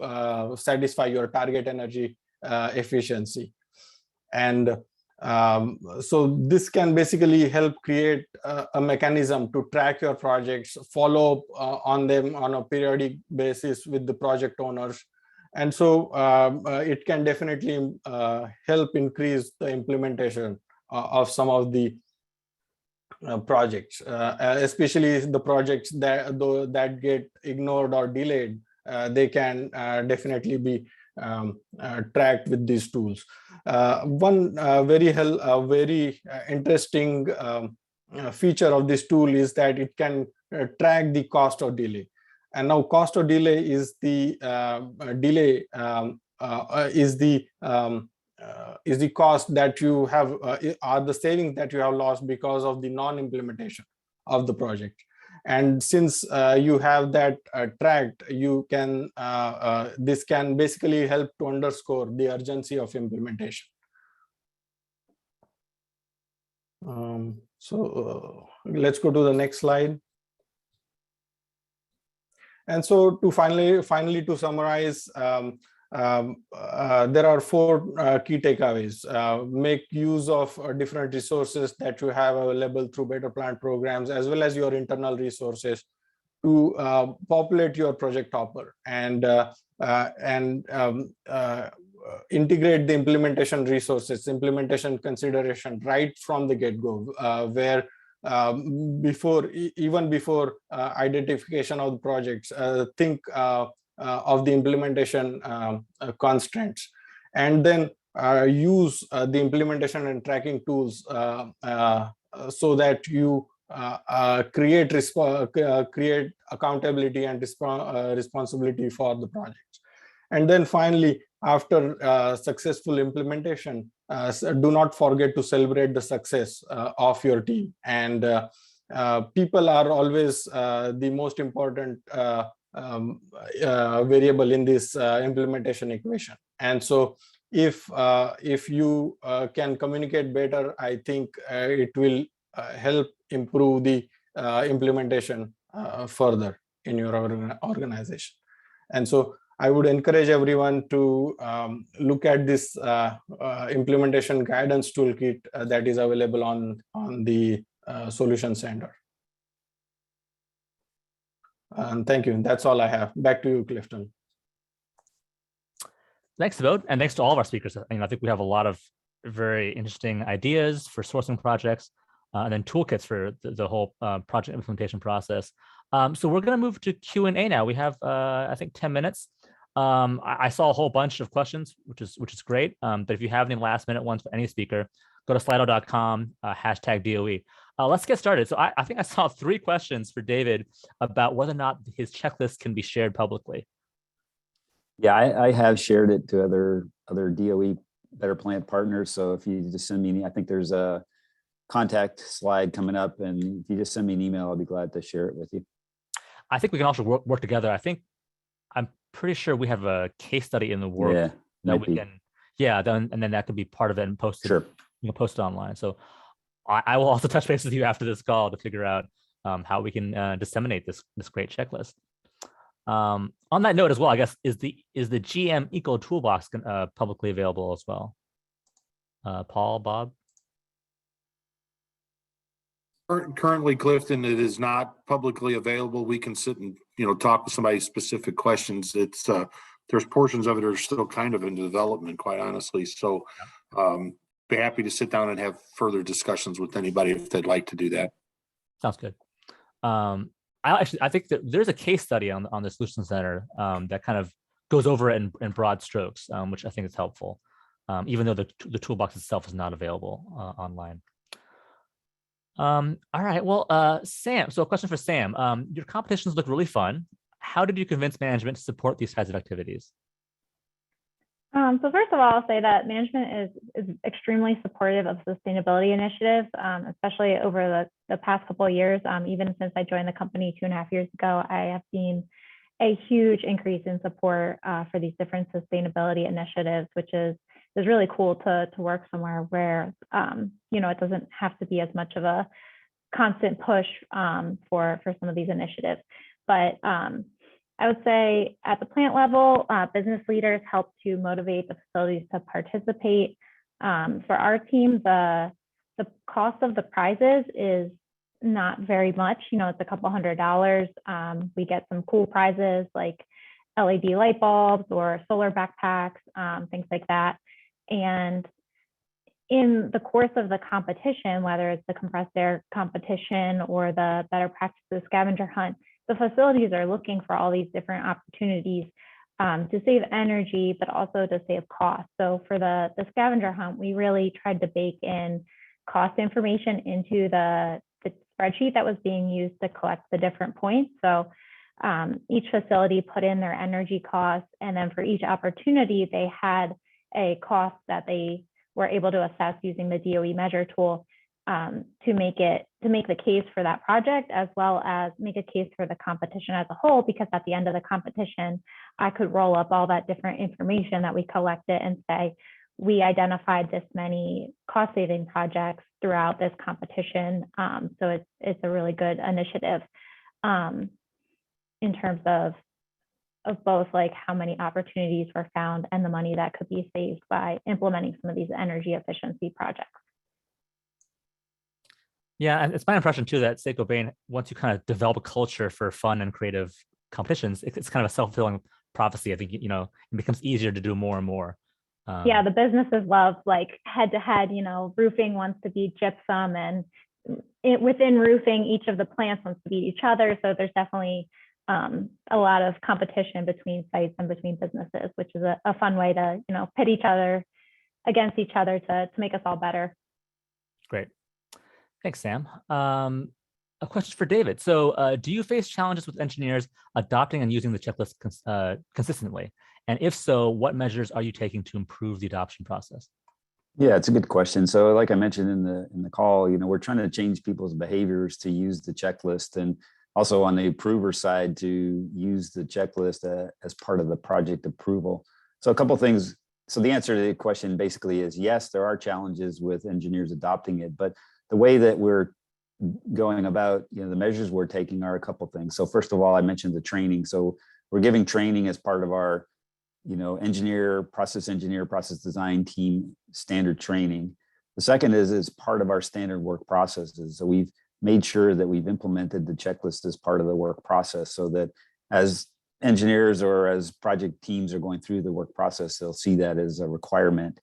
S11: satisfy your target energy efficiency. And so this can basically help create a mechanism to track your projects, follow up on them on a periodic basis with the project owners. And so it can definitely help increase the implementation of some of the projects, especially the projects that get ignored or delayed. They can definitely be tracked with these tools. One very interesting feature of this tool is that it can track the cost of delay. And now cost of delay is the is the cost that you have, are the savings that you have lost because of the non-implementation of the project. And since you have that tracked, you can this can basically help to underscore the urgency of implementation. Let's go to the next slide. And so to finally to summarize, there are four key takeaways. Make use of different resources that you have available through Better Plant programs, as well as your internal resources to populate your project hopper, and integrate the implementation resources, implementation consideration right from the get-go, where even before identification of the projects, think of the implementation constraints, and then use the implementation and tracking tools so that you create accountability and responsibility for the projects. And then finally, after successful implementation, do not forget to celebrate the success of your team. And people are always the most important variable in this implementation equation. And so if you can communicate better, I think it will help improve the implementation further in your organization. And so I would encourage everyone to look at this implementation guidance toolkit that is available on the Solution Center. And thank you. That's all I have. Back to you, Clifton.
S1: Thanks, Subodh, and thanks to all of our speakers. I think we have a lot of very interesting ideas for sourcing projects. and then toolkits for the whole project implementation process. So we're going to move to Q&A now. We have, I think, 10 minutes. I saw a whole bunch of questions, which is great. But if you have any last minute ones for any speaker, go to slido.com, hashtag DOE. Let's get started. So I think I saw 3 questions for David about whether or not his checklist can be shared publicly.
S8: Yeah, I have shared it to other DOE Better Plant partners. So if you just send me, I think there's a contact slide coming up, and if you just send me an email, I'll be glad to share it with you.
S1: I think we can also work together. I'm pretty sure we have a case study in the works.
S8: Yeah,
S1: that we can. Yeah, and then that could be part of it and posted.
S8: Sure.
S1: You can post it online. So I will also touch base with you after this call to figure out how we can disseminate this great checklist. On that note as well, I guess, is the GM Eco Toolbox publicly available as well? Paul, Bob?
S10: Currently, Clifton, it is not publicly available. We can sit and talk with somebody specific questions. It's there's portions of it are still kind of in development, quite honestly. So be happy to sit down and have further discussions with anybody if they'd like to do that.
S1: Sounds good. I think that there's a case study on the Solution Center that kind of goes over it in broad strokes, which I think is helpful, even though the toolbox itself is not available online. All right, well, Sam, so a question for Sam. Your competitions look really fun. How did you convince management to support these types of activities?
S2: So first of all, I'll say that management is extremely supportive of sustainability initiatives, especially over the past couple of years. Even since I joined the company 2.5 years ago, I have seen a huge increase in support for these different sustainability initiatives, which is really cool to work somewhere where it doesn't have to be as much of a constant push for some of these initiatives. But I would say at the plant level, business leaders help to motivate the facilities to participate. For our team, the cost of the prizes is not very much. It's a couple $100. We get some cool prizes like LED light bulbs or solar backpacks, things like that. And in the course of the competition, whether it's the compressed air competition or the better practices scavenger hunt, the facilities are looking for all these different opportunities to save energy, but also to save cost. So for the scavenger hunt, we really tried to bake in cost information into the spreadsheet that was being used to collect the different points. So each facility put in their energy costs, and then for each opportunity, they had a cost that they were able to assess using the DOE measure tool to make the case for that project, as well as make a case for the competition as a whole, because at the end of the competition, I could roll up all that different information that we collected and say, we identified this many cost saving projects throughout this competition. So it's a really good initiative in terms of both like how many opportunities were found and the money that could be saved by implementing some of these energy efficiency projects.
S1: Yeah, and it's my impression too that Saint-Gobain, once you kind of develop a culture for fun and creative competitions, it's kind of a self-fulfilling prophecy. I think it becomes easier to do more and more.
S2: Yeah, the businesses love like head-to-head. Roofing wants to beat gypsum, and within roofing, each of the plants wants to beat each other. So there's definitely a lot of competition between sites and between businesses, which is a fun way to pit each other against each other to make us all better.
S1: Great. Thanks, Sam. A question for David. So do you face challenges with engineers adopting and using the checklist consistently? And if so, what measures are you taking to improve the adoption process?
S8: Yeah, it's a good question. So like I mentioned in the call, we're trying to change people's behaviors to use the checklist, and also on the approver side to use the checklist as part of the project approval. So a couple of things. So the answer to the question basically is yes, there are challenges with engineers adopting it, but the way that we're going about, the measures we're taking are a couple of things. So first of all, I mentioned the training. So we're giving training as part of our, process design team standard training. The second is part of our standard work processes. So we've made sure that we've implemented the checklist as part of the work process, so that as engineers or as project teams are going through the work process, they'll see that as a requirement.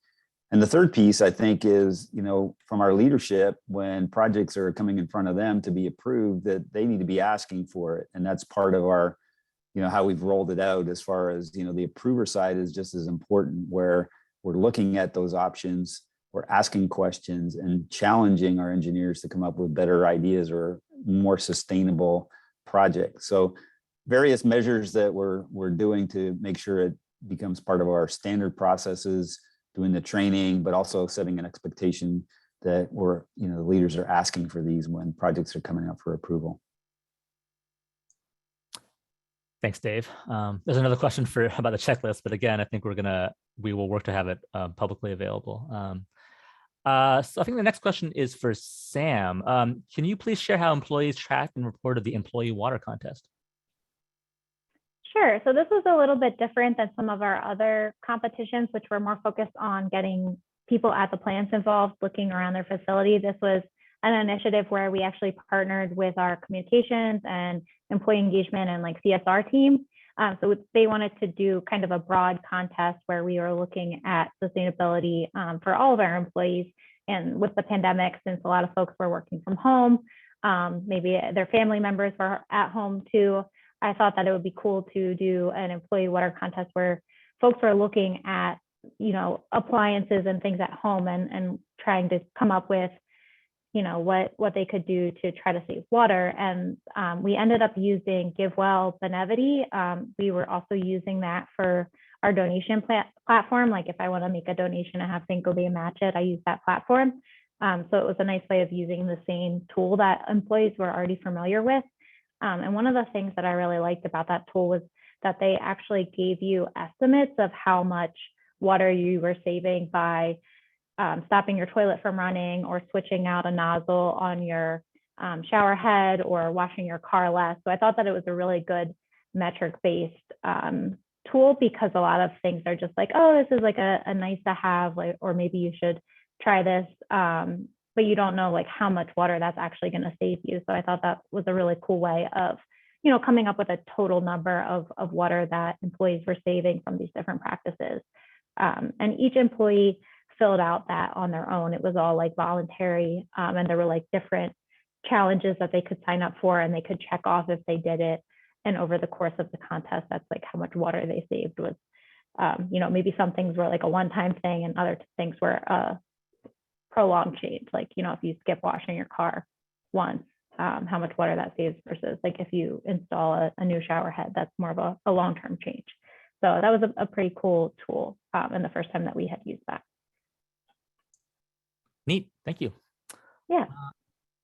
S8: And the third piece, I think, is, from our leadership, when projects are coming in front of them to be approved, that they need to be asking for it. And that's part of our, how we've rolled it out, as far as, the approver side is just as important, where we're looking at those options, we're asking questions and challenging our engineers to come up with better ideas or more sustainable projects. So various measures that we're doing to make sure it becomes part of our standard processes, doing the training, but also setting an expectation that the leaders are asking for these when projects are coming up for approval.
S1: Thanks, Dave. There's another question about the checklist, but again, I think we will work to have it publicly available. So I think the next question is for Sam. Can you please share how employees tracked and reported the employee water contest?
S2: Sure. So this was a little bit different than some of our other competitions, which were more focused on getting people at the plants involved, looking around their facility. This was an initiative where we actually partnered with our communications and employee engagement and CSR team. So they wanted to do kind of a broad contest where we were looking at sustainability for all of our employees. And with the pandemic, since a lot of folks were working from home, maybe their family members were at home too, I thought that it would be cool to do an employee water contest where folks were looking at, appliances and things at home and trying to come up with, what they could do to try to save water. And we ended up using GiveWell Benevity. We were also using that for our donation platform. Like if I want to make a donation and have Thankobay match it, I use that platform. So it was a nice way of using the same tool that employees were already familiar with. And one of the things that I really liked about that tool was that they actually gave you estimates of how much water you were saving by stopping your toilet from running or switching out a nozzle on your shower head or washing your car less. So I thought that it was a really good metric-based tool, because a lot of things are just like, oh, this is like a nice to have, or maybe you should try this, but you don't know how much water that's actually going to save you. So I thought that was a really cool way of, coming up with a total number of water that employees were saving from these different practices. And each employee filled out that on their own. It was all voluntary, and there were different challenges that they could sign up for, and they could check off if they did it. And over the course of the contest, that's how much water they saved was, maybe some things were a one-time thing and other things were a prolonged change. If you skip washing your car once, how much water that saves versus if you install a new shower head, that's more of a long-term change. So that was a pretty cool tool, and the first time that we had used that.
S1: Neat, thank you.
S2: Yeah.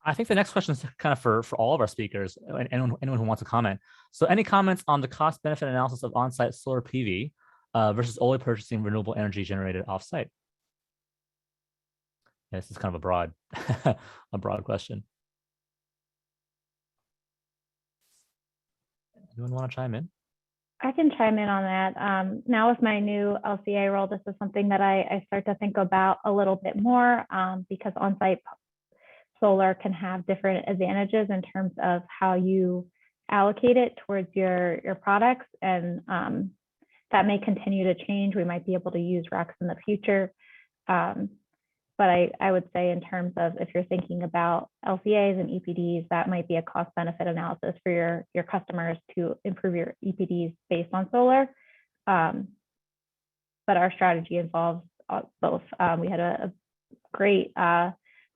S1: I think the next question is kind of for all of our speakers, and anyone who wants to comment. So any comments on the cost benefit analysis of on-site solar PV versus only purchasing renewable energy generated off-site? Yeah, this is kind of a broad question. Anyone want to chime in?
S2: I can chime in on that. Now with my new LCA role, this is something that I start to think about a little bit more, because on-site solar can have different advantages in terms of how you allocate it towards your products. And that may continue to change. We might be able to use RECs in the future. But I would say in terms of if you're thinking about LCAs and EPDs, that might be a cost benefit analysis for your customers to improve your EPDs based on solar. But our strategy involves both. We had a great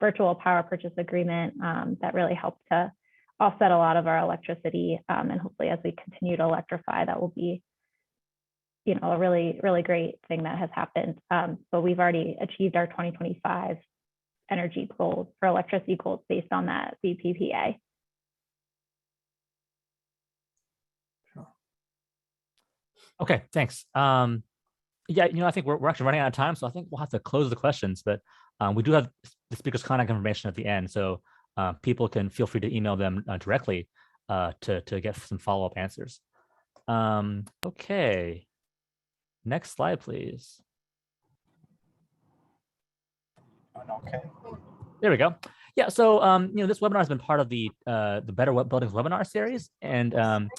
S2: virtual power purchase agreement that really helped to offset a lot of our electricity. And hopefully as we continue to electrify, that will be a really, really great thing that has happened. But we've already achieved our 2025 energy goals for electricity goals based on that VPPA.
S1: Okay, thanks. Yeah, I think we're actually running out of time, so I think we'll have to close the questions, but we do have the speaker's contact information at the end, so people can feel free to email them directly to get some follow-up answers. Okay. Next slide, please.
S9: Okay.
S1: There we go. Yeah, so this webinar has been part of the Better Web Buildings webinar series, and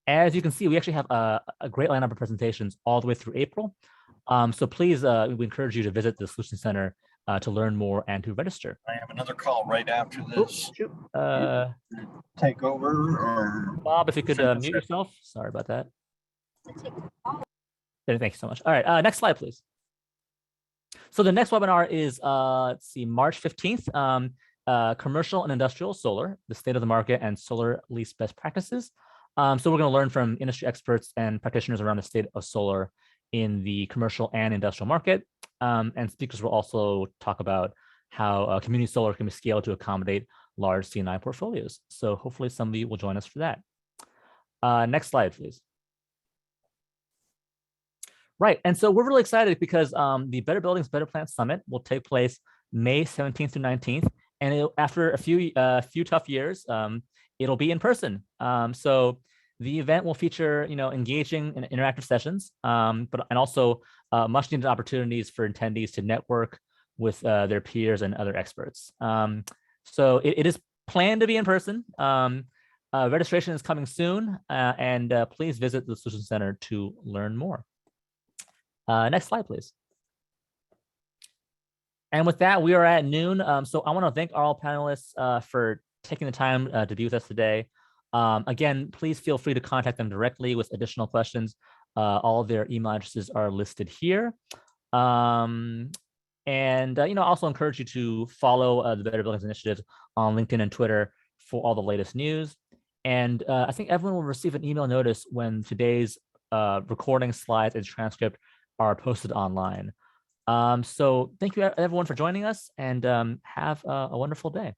S1: as you can see, we actually have a great lineup of presentations all the way through April. So please, we encourage you to visit the Solution Center to learn more and to register.
S9: I have another call right after this.
S1: Oh,
S9: Take over or
S1: Bob, if you could mute yourself. Sorry about that. Thank you so much. All right, next slide, please. So the next webinar is, let's see, March 15th, Commercial and Industrial Solar, the State of the Market and Solar Lease Best Practices. So we're going to learn from industry experts and practitioners around the state of solar in the commercial and industrial market. And speakers will also talk about how community solar can be scaled to accommodate large C&I portfolios. So hopefully somebody will join us for that. Next slide, please. Right, and so we're really excited because the Better Buildings, Better Plants Summit will take place May 17th through 19th. And after a few tough years, it'll be in person. So the event will feature, engaging and interactive sessions, and also much needed opportunities for attendees to network with their peers and other experts. So it is planned to be in person. Registration is coming soon, and please visit the Solution Center to learn more. Next slide, please. And with that, we are at noon. So I want to thank all panelists for taking the time to be with us today. Again, please feel free to contact them directly with additional questions. All of their email addresses are listed here. And also encourage you to follow the Better Buildings Initiative on LinkedIn and Twitter for all the latest news. And I think everyone will receive an email notice when today's recording, slides, and transcript are posted online. So thank you everyone for joining us, and have a wonderful day.